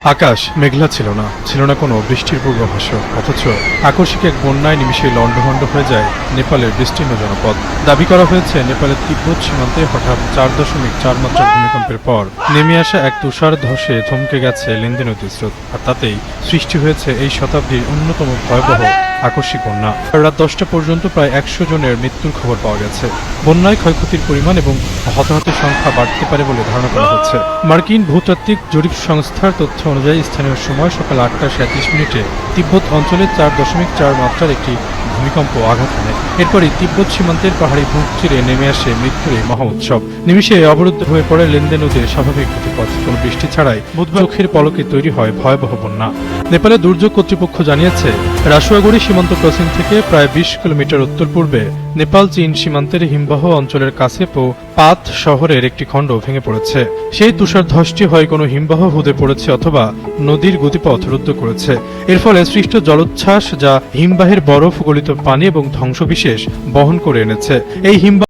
আকাশ মেঘলা ছিল না কোনো বৃষ্টির পূর্বাভাসও, অথচ আকস্মিক এক বন্যায় নিমিষেই লণ্ডভণ্ড হয়ে যায় নেপালের বিস্তীর্ণ জনপদ। দাবি করা হয়েছে নেপালের তিব্বত সীমান্তে হঠাৎ 4.4 মাত্রার ভূমিকম্পের পর নেমে আসা এক তুষার ধসে থমকে গেছে লেনদেন নদীর স্রোত, আর তাতেই সৃষ্টি হয়েছে এই শতাব্দীর অন্যতম ভয়াবহ আকস্মিক বন্যা। রাত 10টা পর্যন্ত প্রায় 100 জনের মৃত্যুর খবর পাওয়া গেছে। বন্যায় ক্ষয়ক্ষতির পরিমাণ এবং হতাহতের সংখ্যা বাড়তে পারে বলে ধারণা করা হচ্ছে। মার্কিন ভূতাত্ত্বিক জরিপ সংস্থার তথ্য অনুযায়ী স্থানীয় সময় সকাল 8টা 37 মিনিটে তিব্বত অঞ্চলে 4.4 মাত্রার একটি ভূমিকম্প আঘাত হানে। এরপরই তিব্বত সীমান্তের পাহাড়ি বুক চিরে নেমে আসে মৃত্যুর এই মহা উৎসব। নিমিষে অবরুদ্ধ হয়ে পড়ে লেনদেন নদীর স্বাভাবিক গতিপথ। কোনো বৃষ্টি ছাড়াই বুধবার চোখের পলকে তৈরি হয় ভয়াবহ বন্যা। নেপালের দুর্যোগ কর্তৃপক্ষ জানিয়েছে, রাসুয়াগুড়ি সীমান্ত ক্রসিং থেকে প্রায় 20 কিলোমিটার উত্তর পূর্বে নেপাল চীন সীমান্তের হিমবাহ অঞ্চলের কাছে পাত শহরের একটি খণ্ড ভেঙে পড়েছে। সেই তুষার ধসটি হয় কোনো হিমবাহ হুদে পড়েছে অথবা নদীর গতিপথ রুদ্ধ করেছে। এর ফলে সৃষ্ট জলোচ্ছ্বাস, যা হিমবাহের বরফ গলিত পানি এবং ধ্বংসবিশেষ বহন করে এনেছে। এই হিমবাহ